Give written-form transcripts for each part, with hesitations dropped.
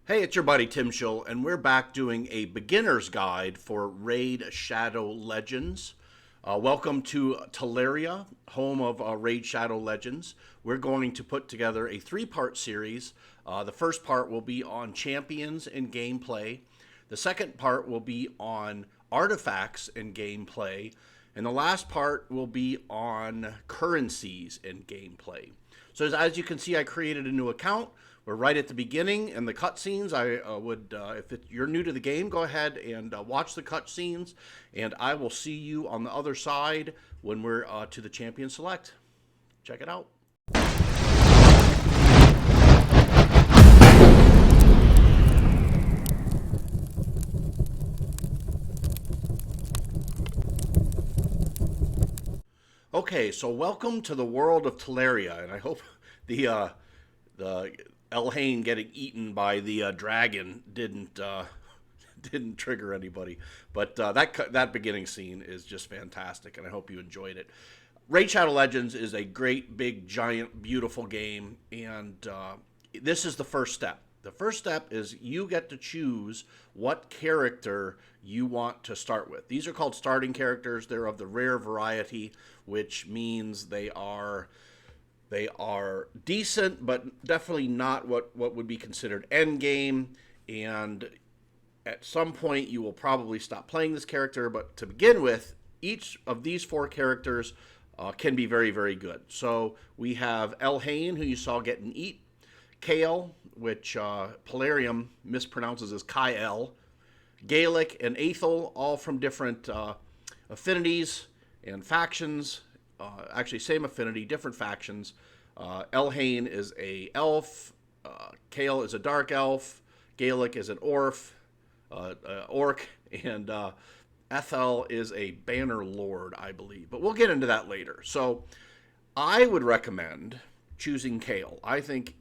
Hey, it's your buddy Tim Schill, and we're back doing a beginner's guide for Raid Shadow Legends. Welcome to Teleria, home of Raid Shadow Legends. We're going to put together a three-part series. The first part will be on champions and gameplay. The second part will be on artifacts and gameplay. And the last part will be on currencies and gameplay. So as you can see, I created a new account. We're right at the beginning and the cutscenes. I would, you're new to the game, go ahead and watch the cutscenes, and I will see you on the other side when we're to the champion select. Check it out. Okay, so welcome to the world of Teleria, and I hope the Elhain getting eaten by the dragon didn't trigger anybody. But that beginning scene is just fantastic, and I hope you enjoyed it. Raid Shadow Legends is a great, big, giant, beautiful game, and this is the first step. The first step is you get to choose what character you want to start with. These are called starting characters. They're of the rare variety, which means they are decent, but definitely not what would be considered end game. And at some point, you will probably stop playing this character. But to begin with, each of these four characters can be very, very good. So we have Elhain, who you saw getting eat. Kale, which Polarium mispronounces as Kyle. Gaelic and Aethel, all from different affinities and factions. Actually, same affinity, different factions. Elhain is a elf. Kale is a dark elf. Gaelic is an orc, and Ethel is a banner lord, I believe. But we'll get into that later. So I would recommend choosing Kale. I think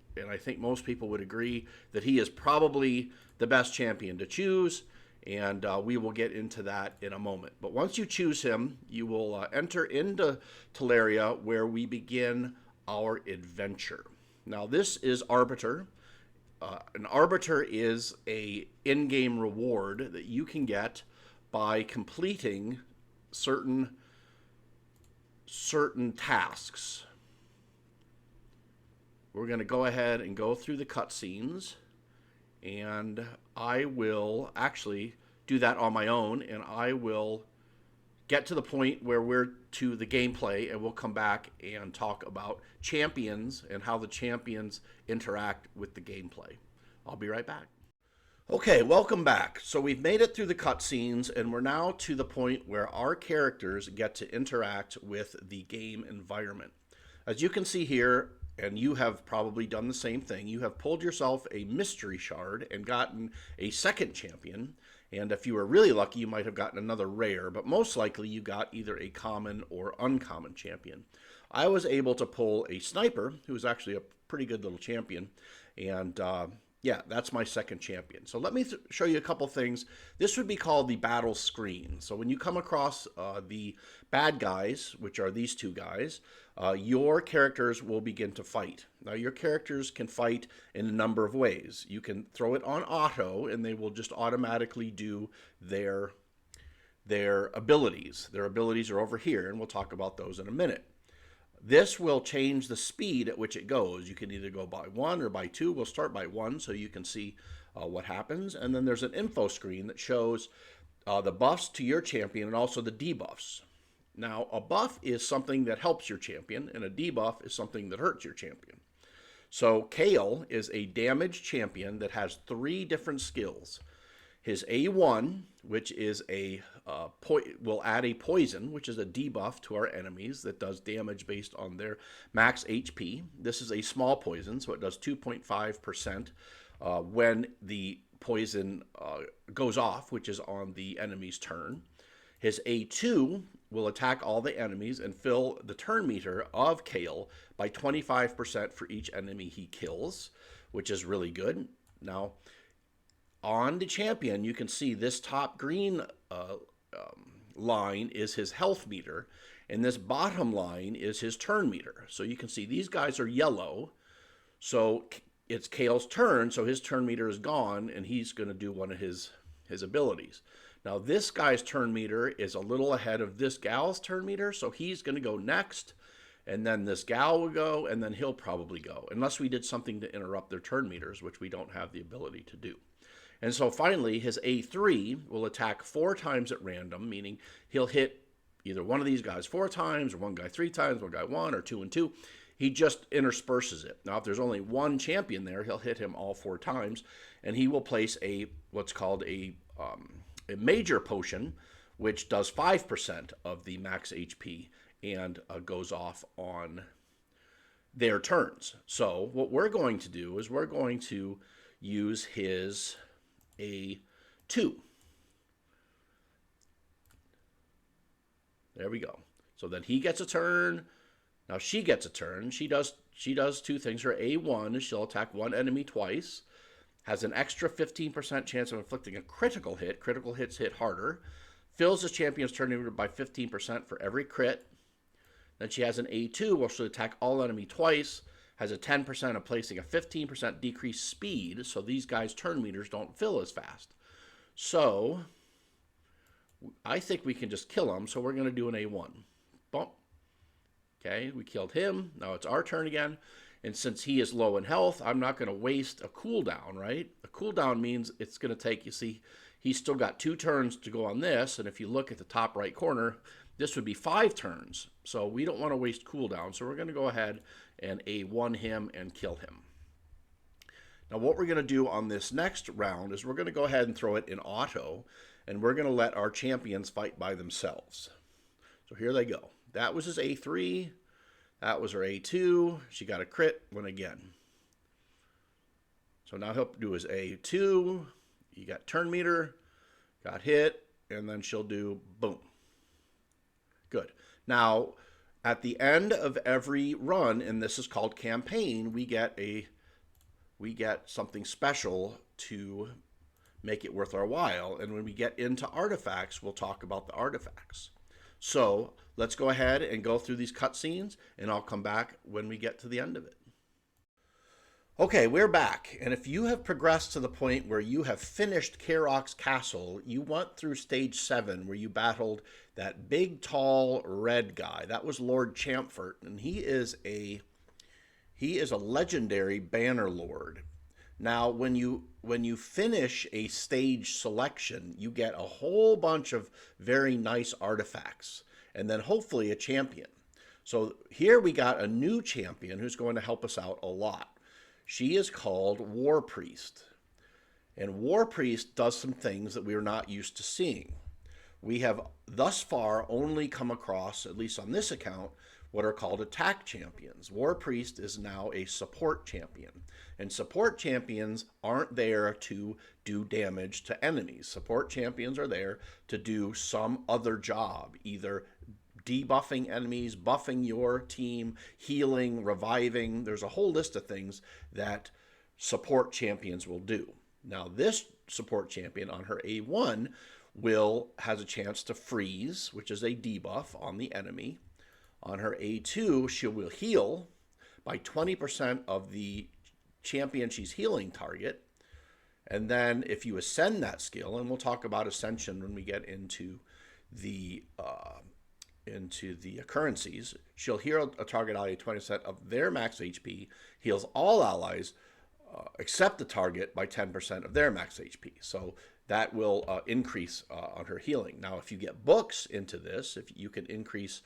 most people would agree that he is probably the best champion to choose, and we will get into that in a moment. But once you choose him, you will enter into Teleria, where we begin our adventure. Now, this is Arbiter. An Arbiter is a in-game reward that you can get by completing certain tasks. We're going to go ahead and go through the cutscenes, and I will actually do that on my own, and I will get to the point where we're to the gameplay, and we'll come back and talk about champions and how the champions interact with the gameplay. I'll be right back. Okay, welcome back. So we've made it through the cutscenes, and we're now to the point where our characters get to interact with the game environment. As you can see here, and you have probably done the same thing, you have pulled yourself a mystery shard and gotten a second champion. And if you were really lucky, you might have gotten another rare, but most likely you got either a common or uncommon champion. I was able to pull a sniper, who is actually a pretty good little champion, and yeah, that's my second champion. So let me show you a couple things. This would be called the battle screen. So when you come across the bad guys, which are these two guys, your characters will begin to fight. Now, your characters can fight in a number of ways. You can throw it on auto, and they will just automatically do their abilities. Their abilities are over here, and we'll talk about those in a minute. This will change the speed at which it goes. You can either go by 1 or by 2. We'll start by 1 so you can see what happens. And then there's an info screen that shows the buffs to your champion and also the debuffs. Now, a buff is something that helps your champion, and a debuff is something that hurts your champion. So Kale is a damage champion that has 3 different skills. His A1, which is will add a poison, which is a debuff to our enemies that does damage based on their max HP. This is a small poison, so it does 2.5% when the poison goes off, which is on the enemy's turn. His A2 will attack all the enemies and fill the turn meter of Kale by 25% for each enemy he kills, which is really good. Now, on the champion, you can see this top green line is his health meter, and this bottom line is his turn meter. So you can see these guys are yellow. So it's Kale's turn, so his turn meter is gone, and he's going to do one of his abilities. Now, this guy's turn meter is a little ahead of this gal's turn meter, so he's going to go next, and then this gal will go, and then he'll probably go, unless we did something to interrupt their turn meters, which we don't have the ability to do. And so finally, his A3 will attack 4 times at random, meaning he'll hit either one of these guys 4 times, or one guy 3 times, one guy 1, or 2 and 2. He just intersperses it. Now, if there's only one champion there, he'll hit him all 4 times, and he will place what's called a major potion, which does 5% of the max HP and goes off on their turns. So what we're going to do is we're going to use his A2. There we go. So then he gets a turn. Now she gets a turn. She does 2 things. Her A1 is she'll attack 1 enemy twice. Has an extra 15% chance of inflicting a critical hit. Critical hits hit harder. Fills the champion's turn meter by 15% for every crit. Then she has an A2 where she'll attack all enemy twice. Has a 10% of placing a 15% decreased speed. So these guys' turn meters don't fill as fast. So I think we can just kill him. So we're going to do an A1. Bump. Okay, we killed him. Now it's our turn again. And since he is low in health, I'm not going to waste a cooldown, right? A cooldown means it's going to take, you see, he's still got 2 turns to go on this. And if you look at the top right corner, this would be 5 turns. So we don't want to waste cooldown. So we're going to go ahead and A1 him and kill him. Now what we're going to do on this next round is we're going to go ahead and throw it in auto. And we're going to let our champions fight by themselves. So here they go. That was his A3. That was her A2. She got a crit one again. So now he'll do his A2. You got turn meter. Got hit. And then she'll do boom. Good. Now, at the end of every run, and this is called campaign, we get something special to make it worth our while. And when we get into artifacts, we'll talk about the artifacts. So let's go ahead and go through these cutscenes, and I'll come back when we get to the end of it. Okay, we're back. And if you have progressed to the point where you have finished Kaerok's castle, you went through stage 7 where you battled that big, tall, red guy. That was Lord Champfort, and he is a legendary banner lord. Now, when you finish a stage selection, you get a whole bunch of very nice artifacts, and then hopefully a champion. So here we got a new champion who's going to help us out a lot. She is called War Priest. And War Priest does some things that we are not used to seeing. We have thus far only come across, at least on this account, what are called attack champions. War Priest is now a support champion. And support champions aren't there to do damage to enemies. Support champions are there to do some other job, either debuffing enemies, buffing your team, healing, reviving. There's a whole list of things that support champions will do. Now this support champion on her A1 has a chance to freeze, which is a debuff on the enemy. On her A2, she will heal by 20% of the champion she's healing target. And then if you ascend that skill, and we'll talk about ascension when we get into the occurrences, she'll heal a target ally 20% of their max HP, heals all allies except the target by 10% of their max HP. So that will increase on her healing. Now, if you get books into this, if you can increase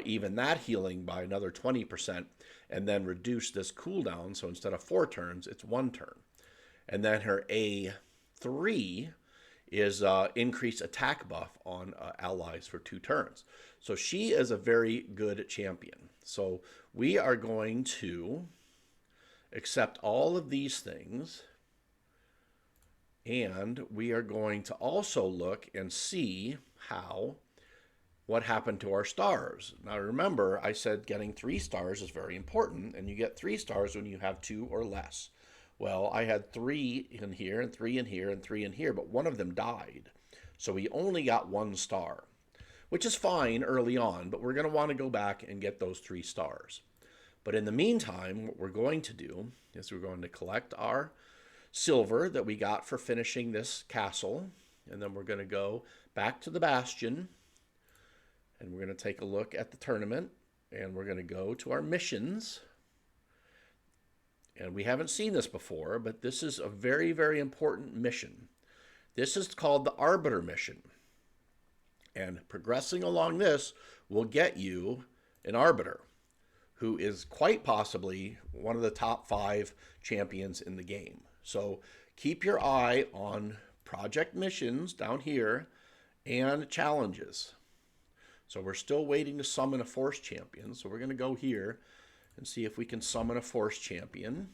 even that healing by another 20% and then reduce this cooldown. So instead of 4 turns, it's 1 turn. And then her A3 is increased attack buff on allies for 2 turns. So she is a very good champion. So we are going to accept all of these things. And we are going to also look and see what happened to our stars. Now remember, I said getting 3 stars is very important, and you get 3 stars when you have 2 or less. Well, I had 3 in here, and 3 in here, and 3 in here, but one of them died. So we only got 1 star, which is fine early on, but we're going to want to go back and get those 3 stars. But in the meantime, what we're going to do is we're going to collect our silver that we got for finishing this castle, and then we're going to go back to the bastion, and we're going to take a look at the tournament, and we're going to go to our missions. And we haven't seen this before, but this is a very, very important mission. This is called the Arbiter mission. And progressing along this will get you an Arbiter, who is quite possibly one of the top 5 champions in the game. So keep your eye on project missions down here and challenges. So we're still waiting to summon a force champion. So we're going to go here and see if we can summon a force champion.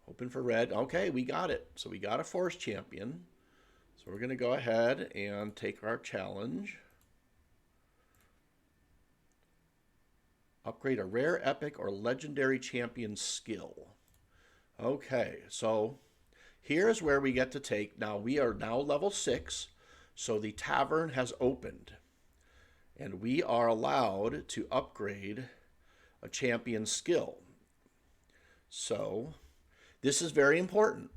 Hoping for red. Okay, we got it. So we got a force champion. So we're going to go ahead and take our challenge. Upgrade a rare, epic, or legendary champion skill. Okay, so here's where we get to take, now we are now level 6, so the tavern has opened. And we are allowed to upgrade a champion skill. So this is very important.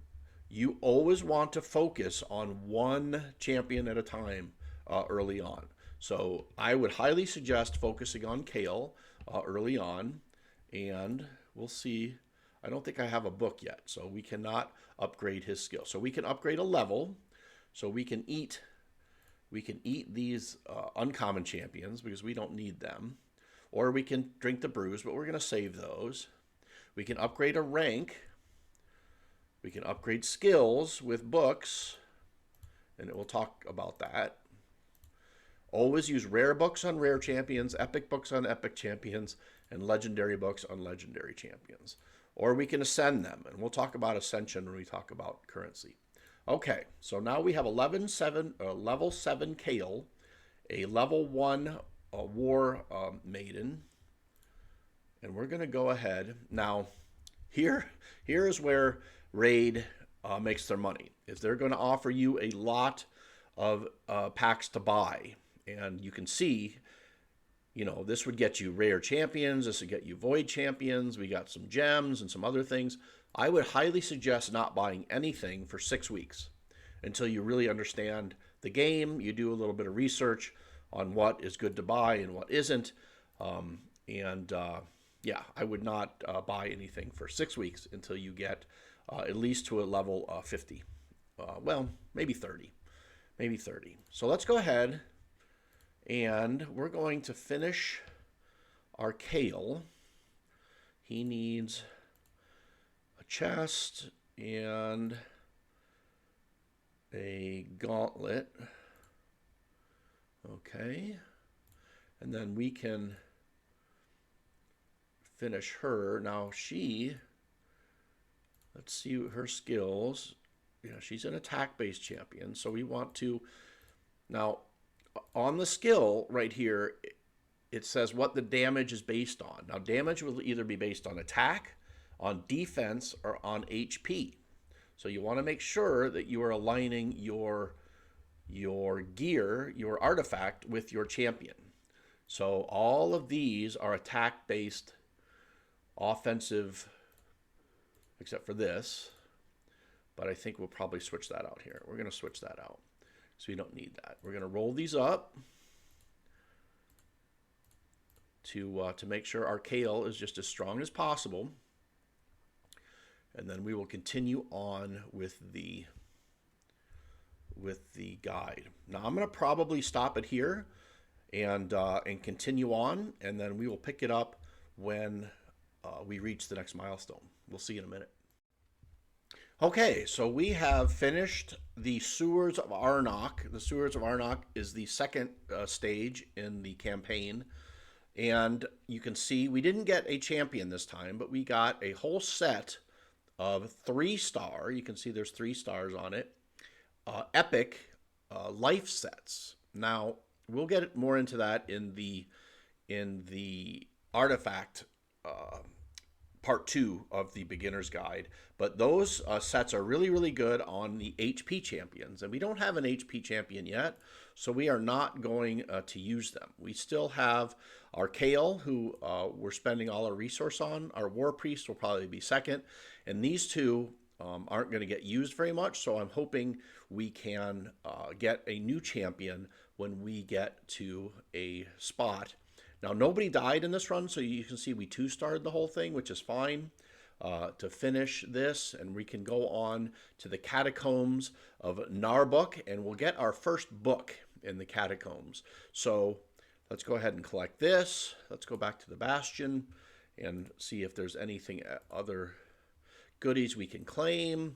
You always want to focus on one champion at a time early on. So I would highly suggest focusing on Kale early on, and we'll see. I don't think I have a book yet, so we cannot upgrade his skill. So we can upgrade a level, so we can eat these uncommon champions because we don't need them, or we can drink the brews, but we're going to save those. We can upgrade a rank. We can upgrade skills with books, and it will talk about that. Always use rare books on rare champions, epic books on epic champions, and legendary books on legendary champions. Or we can ascend them, and we'll talk about ascension when we talk about currency. Okay, so now we have level 7 Kale, a level 1 war maiden, and we're going to go ahead. Now, here is where Raid makes their money. Is they're going to offer you a lot of packs to buy. And you can see, you know, this would get you rare champions. This would get you void champions. We got some gems and some other things. I would highly suggest not buying anything for 6 weeks until you really understand the game. You do a little bit of research on what is good to buy and what isn't. Yeah, I would not buy anything for 6 weeks until you get at least to a level 50. Well, maybe 30. Maybe 30. So let's go ahead. And we're going to finish our Kale. He needs a chest and a gauntlet. Okay. And then we can finish her. Now let's see her skills. Yeah, she's an attack-based champion. So we want to, now, on the skill right here, it says what the damage is based on. Now, damage will either be based on attack, on defense, or on HP. So you want to make sure that you are aligning your gear, your artifact, with your champion. So all of these are attack-based offensive, except for this. But I think we'll probably switch that out here. We're going to switch that out. So we don't need that. We're going to roll these up to make sure our Kale is just as strong as possible. And then we will continue on with the guide. Now I'm going to probably stop it here and continue on, and then we will pick it up when we reach the next milestone. We'll see you in a minute. Okay, so we have finished the Sewers of Arnok. The Sewers of Arnok is the second stage in the campaign. And you can see we didn't get a champion this time, but we got a whole set of 3-star. You can see there's 3 stars on it. Epic life sets. Now, we'll get more into that in the artifact part 2 of the beginner's guide. But those sets are really, really good on the HP champions. And we don't have an HP champion yet, so we are not going to use them. We still have our Kale, who we're spending all our resource on. Our War Priest will probably be second. And these two aren't going to get used very much, so I'm hoping we can get a new champion when we get to a spot. Now, nobody died in this run, so you can see we 2-starred the whole thing, which is fine to finish this, and we can go on to the Catacombs of Narbuk, and we'll get our first book in the Catacombs. So let's go ahead and collect this. Let's go back to the Bastion and see if there's anything other goodies we can claim.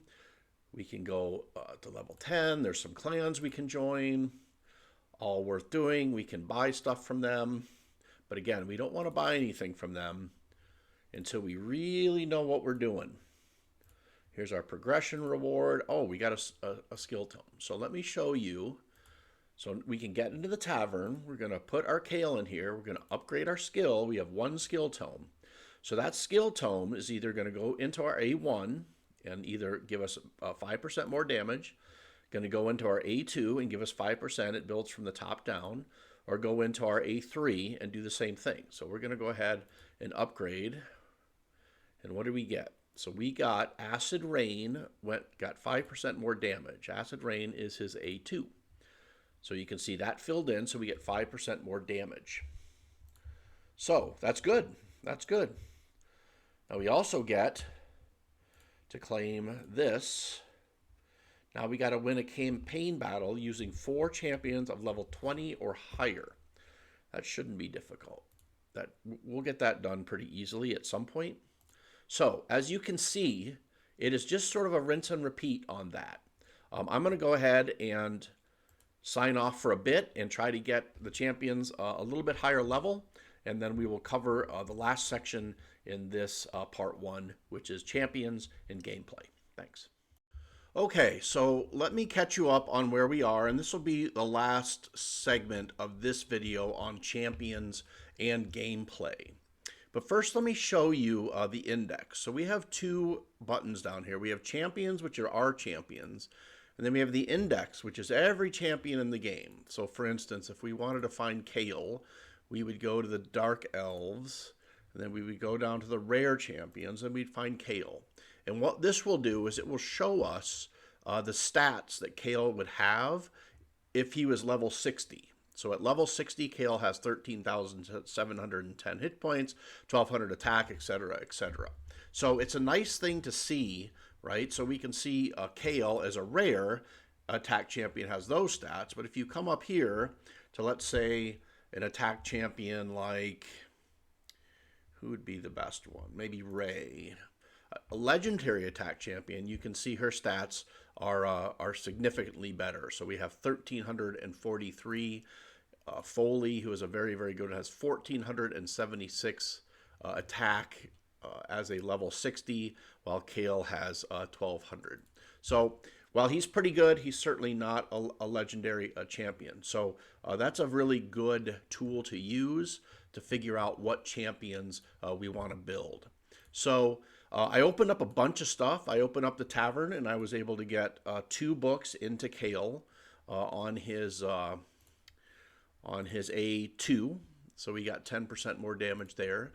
We can go to level 10. There's some clans we can join. All worth doing. We can buy stuff from them. But again, we don't want to buy anything from them until we really know what we're doing. Here's our progression reward. Oh, we got a skill tome. So let me show you. So we can get into the tavern. We're going to put our Kale in here. We're going to upgrade our skill. We have 1 skill tome. So that skill tome is either going to go into our A1 and either give us 5% more damage, going to go into our A2 and give us 5%, it builds from the top down, or go into our A3 and do the same thing. So we're going to go ahead and upgrade. And what do we get? So we got Acid Rain, got 5% more damage. Acid Rain is his A2. So you can see that filled in, so we get 5% more damage. So that's good. That's good. Now we also get to claim this. Now we got to win a campaign battle using 4 champions of level 20 or higher. That shouldn't be difficult. We'll get that done pretty easily at some point. So as you can see, it is just sort of a rinse and repeat on that. I'm going to go ahead and sign off for a bit and try to get the champions a little bit higher level, and then we will cover the last section in this part 1, which is champions and gameplay. Thanks. Okay, so let me catch you up on where we are, and this will be the last segment of this video on champions and gameplay. But first, let me show you the index. So we have 2 buttons down here. We have champions, which are our champions, and then we have the index, which is every champion in the game. So for instance, if we wanted to find Kale, we would go to the Dark Elves, and then we would go down to the rare champions, and we'd find Kale. And what this will do is it will show us the stats that Kale would have if he was level 60. So at level 60, Kale has 13,710 hit points, 1,200 attack, etc., etc. So it's a nice thing to see, right? So we can see Kale as a rare attack champion has those stats. But if you come up here to, let's say, an attack champion like, who would be the best one? Maybe Ray. A legendary attack champion, you can see her stats are significantly better. So we have 1,343. Foley, who is a very, very good, has 1,476 attack as a level 60, while Kale has 1,200. So while he's pretty good, he's certainly not a legendary champion. So that's a really good tool to use to figure out what champions we want to build. So I opened up a bunch of stuff. I opened up the tavern, and I was able to get 2 books into Kale on his A2. So we got 10% more damage there.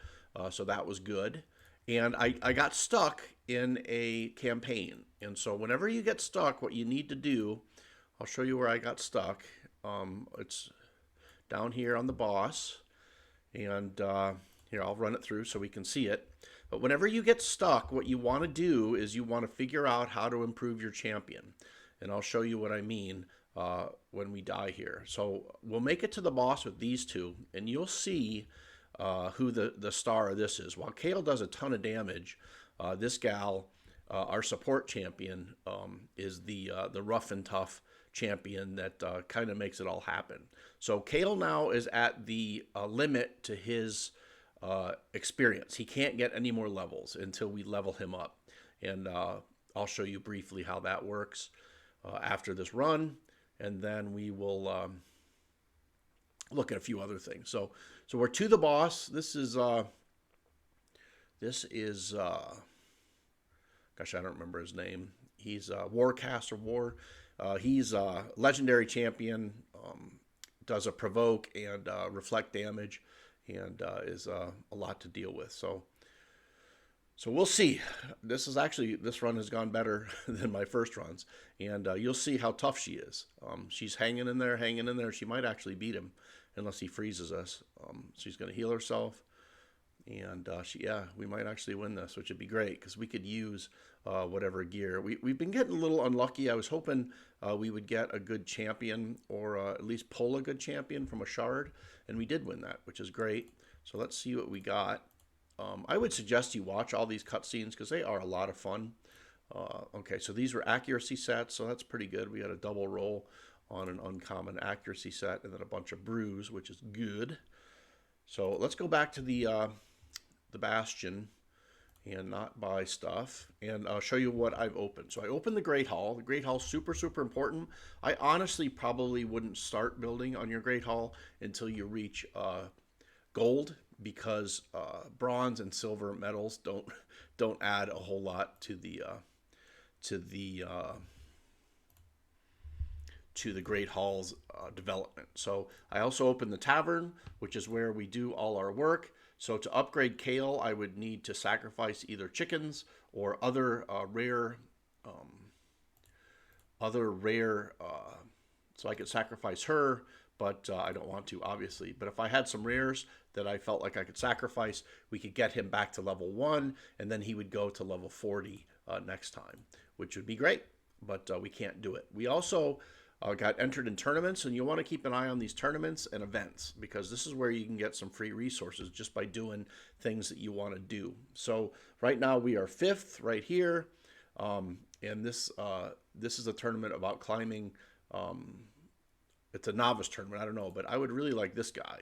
So that was good. And I got stuck in a campaign. And so whenever you get stuck, what you need to do, I'll show you where I got stuck. It's down here on the boss. And here, I'll run it through so we can see it. But whenever you get stuck, what you want to do is you want to figure out how to improve your champion. And I'll show you what I mean when we die here. So we'll make it to the boss with these 2, and you'll see who the star of this is. While Kale does a ton of damage, this gal, our support champion, is the rough and tough champion that kind of makes it all happen. So Kale now is at the limit to his experience. He can't get any more levels until we level him up. And I'll show you briefly how that works after this run. And then we will look at a few other things. So we're to the boss. This is This is, gosh, I don't remember his name. He's Warcaster War. He's a legendary champion, does a provoke and reflect damage, and is a lot to deal with. So we'll see. This run has gone better than my first runs, and you'll see how tough she is. She's hanging in there, hanging in there. She might actually beat him unless he freezes us. She's going to heal herself, and we might actually win this, which would be great because we could use whatever gear. We've been getting a little unlucky. I was hoping we would get a good champion or at least pull a good champion from a shard, and we did win that, which is great. So let's see what we got. I would suggest you watch all these cutscenes because they are a lot of fun. Okay, so these were accuracy sets, so that's pretty good. We had a double roll on an uncommon accuracy set and then a bunch of brews, which is good. So let's go back to the Bastion and not buy stuff, and I'll show you what I've opened. So I opened the Great Hall. The Great Hall is super, super important. I honestly probably wouldn't start building on your Great Hall until you reach gold, because bronze and silver metals don't add a whole lot to the Great Hall's development. So I also opened the Tavern, which is where we do all our work. So to upgrade Kale, I would need to sacrifice either chickens or other rare. So I could sacrifice her, but I don't want to, obviously. But if I had some rares that I felt like I could sacrifice, we could get him back to level 1, and then he would go to level 40 next time, which would be great, but we can't do it. We also got entered in tournaments, and you want to keep an eye on these tournaments and events, because this is where you can get some free resources just by doing things that you want to do. So right now we are 5th right here, and this is a tournament about climbing. It's a novice tournament, I don't know, but I would really like this guy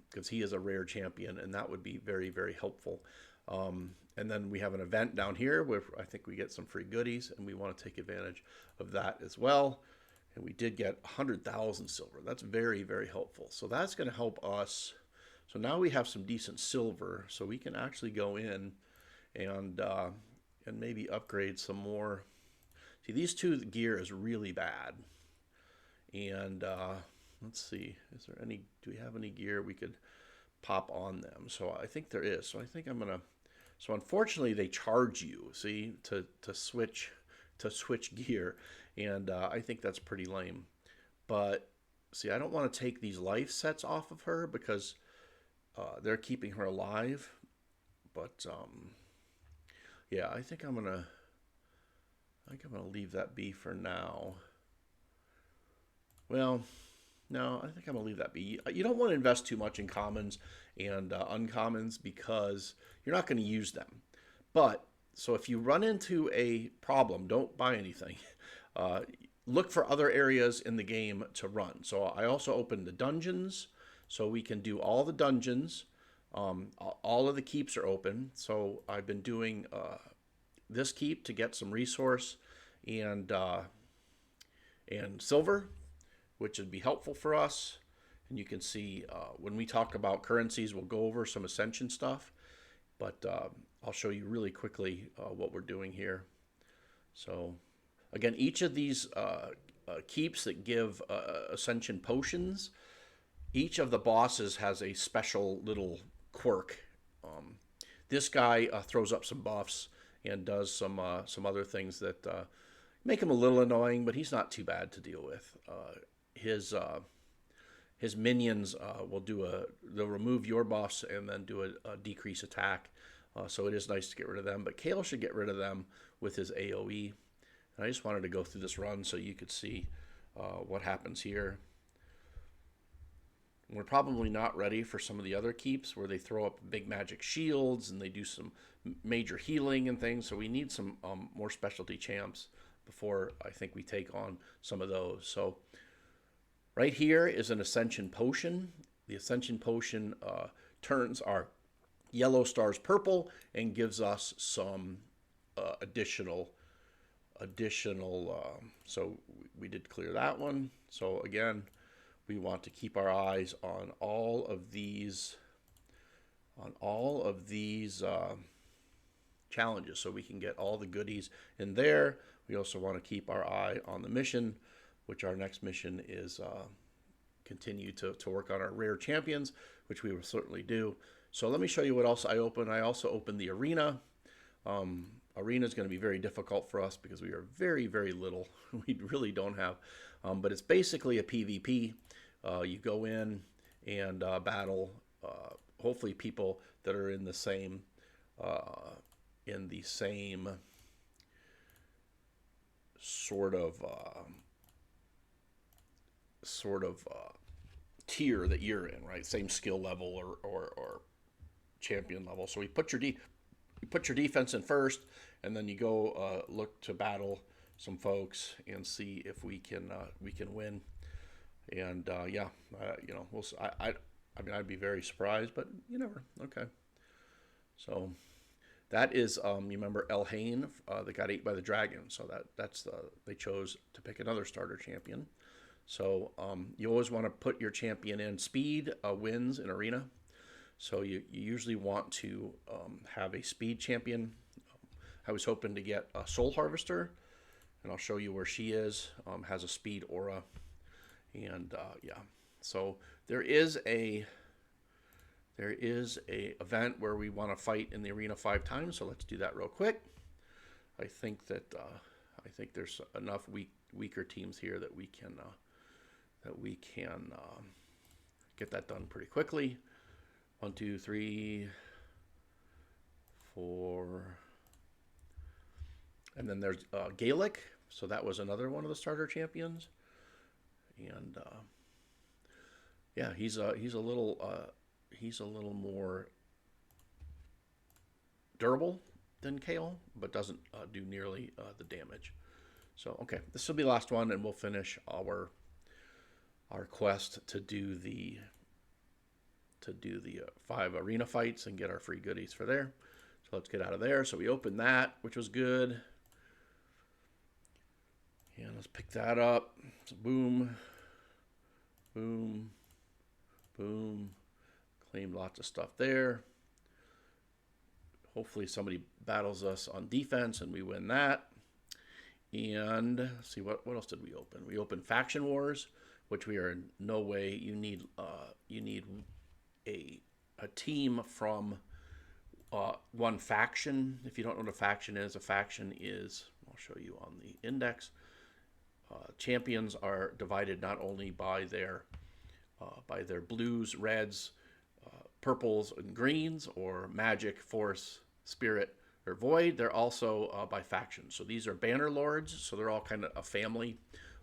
because he is a rare champion, and that would be very, very helpful. And then we have an event down here where I think we get some free goodies, and we want to take advantage of that as well. And we did get 100,000 silver. That's very, very helpful. So that's going to help us. So now we have some decent silver, so we can actually go in and maybe upgrade some more. See, these two gear is really bad. And let's see, do we have any gear we could pop on them? So I think there is. So I think I'm gonna. So unfortunately, they charge you, see, to switch gear, and I think that's pretty lame. But see, I don't want to take these life sets off of her because they're keeping her alive. But yeah, I think I'm gonna leave that be for now. Well, no, I think I'm going to leave that be. You don't want to invest too much in commons and uncommons because you're not going to use them. But, so if you run into a problem, don't buy anything. Look for other areas in the game to run. So I also opened the dungeons, so we can do all the dungeons. All of the keeps are open. So I've been doing this keep to get some resource and silver, which would be helpful for us. And you can see when we talk about currencies, we'll go over some Ascension stuff, but I'll show you really quickly what we're doing here. So again, each of these keeps that give Ascension potions, each of the bosses has a special little quirk. This guy throws up some buffs and does some other things that make him a little annoying, but he's not too bad to deal with. His minions they'll remove your buffs and then do a decrease attack. So it is nice to get rid of them, but Kale should get rid of them with his AoE. And I just wanted to go through this run so you could see what happens here. We're probably not ready for some of the other keeps where they throw up big magic shields and they do some major healing and things. So we need some more specialty champs before I think we take on some of those. So right here is an Ascension Potion. The Ascension Potion turns our yellow stars purple and gives us some additional. So we did clear that one. So again, we want to keep our eyes on all of these on all of these challenges so we can get all the goodies in there. We also want to keep our eye on the mission, which our next mission is continue to work on our rare champions, which we will certainly do. So let me show you what else I opened. I also opened the arena. Arena is going to be very difficult for us because we are very, very little. We really don't have, but it's basically a PvP. You go in and battle, hopefully people that are in the same sort of tier that you're in, right? Same skill level or champion level. So we put your defense in first, and then you go look to battle some folks and see if we can win. And I mean, I'd be very surprised, but you never. Okay. So that is, you remember Elhain that got ate by the dragon. So that's they chose to pick another starter champion. So you always want to put your champion in. Speed wins in arena. So you usually want to have a speed champion. I was hoping to get a Soul Harvester, and I'll show you where she is. Has a speed aura, and yeah. So there is a event where we want to fight in the arena 5 times. So let's do that real quick. I think there's enough weaker teams here that we can get that done pretty quickly. 1, 2, 3, 4, and then there's Gaelic. So that was another one of the starter champions, and yeah, he's a little more durable than Kale, but doesn't do nearly the damage. So okay, this will be the last one, and we'll finish our quest to do the 5 arena fights and get our free goodies for there. So let's get out of there. So we opened that, which was good. And let's pick that up. So boom, boom, boom. Claimed lots of stuff there. Hopefully somebody battles us on defense and we win that. And let's see, what else did we open? We opened Faction Wars, which we are in no way. You need a team from one faction. If you don't know what a faction is, I'll show you on the index. Champions are divided not only by their blues, reds, purples, and greens, or magic, force, spirit, or void. They're also by faction. So these are banner lords. So they're all kind of a family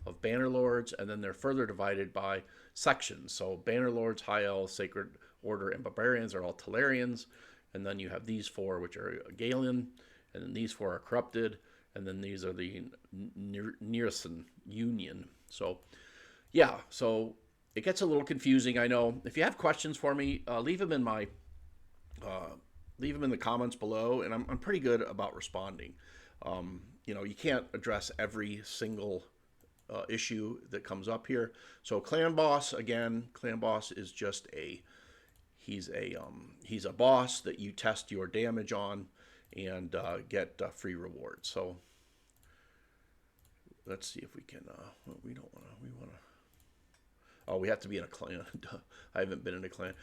of banner lords, and then they're further divided by sections. So banner lords, high elves, sacred order, and barbarians are all Talarians, and then you have these 4, which are Galen, and then these 4 are corrupted, and then these are the Nearson Union. So yeah, so it gets a little confusing, I know. If you have questions for me, leave them in the comments below, and I'm pretty good about responding. You can't address every single issue that comes up here. So Clan Boss, again, Clan Boss is just he's a boss that you test your damage on and get free rewards. So let's see if we can. We want to. Oh, we have to be in a clan. I haven't been in a clan.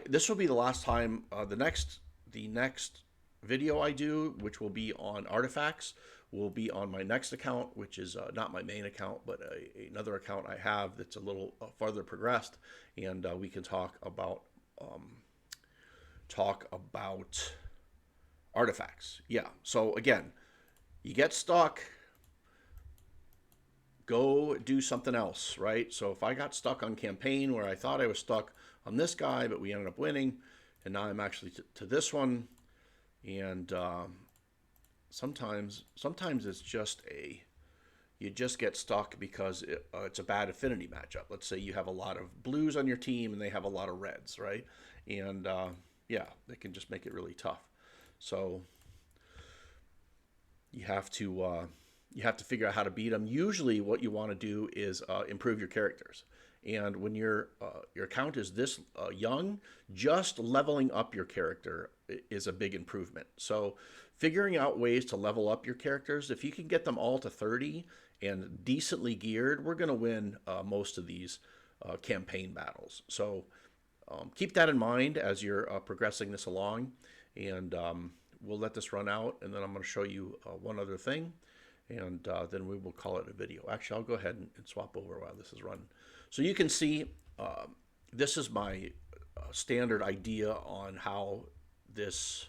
This will be the last time. The next video I do, which will be on artifacts, will be on my next account, which is not my main account, but another account I have that's a little farther progressed, and we can talk about artifacts. Yeah. So again, you get stuck, go do something else, right? So if I got stuck on campaign where I thought I was stuck on this guy, but we ended up winning, and now I'm actually to this one, and sometimes it's just you just get stuck because it's a bad affinity matchup. Let's say you have a lot of blues on your team and they have a lot of reds, right? And yeah, they can just make it really tough. So you have to figure out how to beat them. Usually what you want to do is improve your characters. And when your account is this young, just leveling up your character is a big improvement. So figuring out ways to level up your characters, if you can get them all to 30 and decently geared, we're going to win most of these campaign battles. So keep that in mind as you're progressing this along. And we'll let this run out, and then I'm going to show you one other thing, and then we will call it a video. Actually, I'll go ahead and swap over while this is running. So you can see this is my standard idea on how this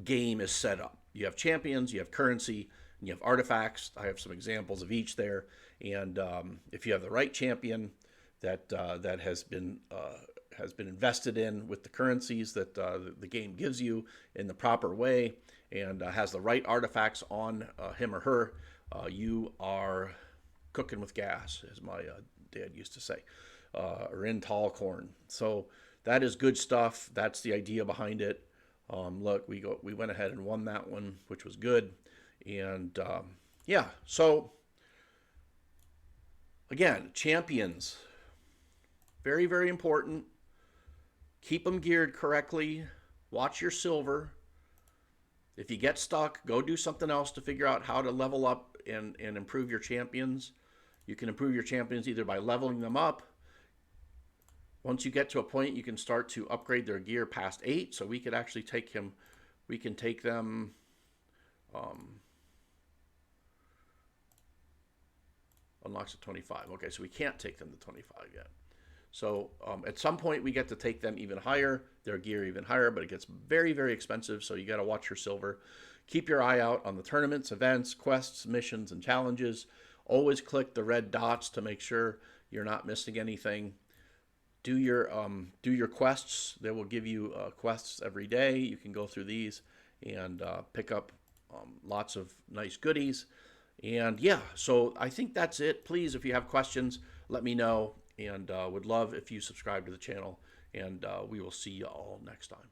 game is set up. You have champions, you have currency, and you have artifacts. I have some examples of each there. And if you have the right champion that that has been invested in with the currencies that the game gives you in the proper way, and has the right artifacts on him or her, you are cooking with gas, as my dad used to say, or in tall corn. So that is good stuff. That's the idea behind it. Look, we went ahead and won that one, which was good. And yeah, so again, champions, very, very important. Keep them geared correctly. Watch your silver. If you get stuck, go do something else to figure out how to level up and improve your champions. You can improve your champions either by leveling them up. Once you get to a point, you can start to upgrade their gear past 8. So we could actually take him, we can take them, unlocks at 25. Okay, so we can't take them to 25 yet. So at some point we get to take them even higher, their gear even higher, but it gets very, very expensive. So you got to watch your silver. Keep your eye out on the tournaments, events, quests, missions, and challenges. Always click the red dots to make sure you're not missing anything. Do your quests. They will give you quests every day. You can go through these and pick up lots of nice goodies. And yeah, so I think that's it. Please, if you have questions, let me know. And would love if you subscribe to the channel. And we will see you all next time.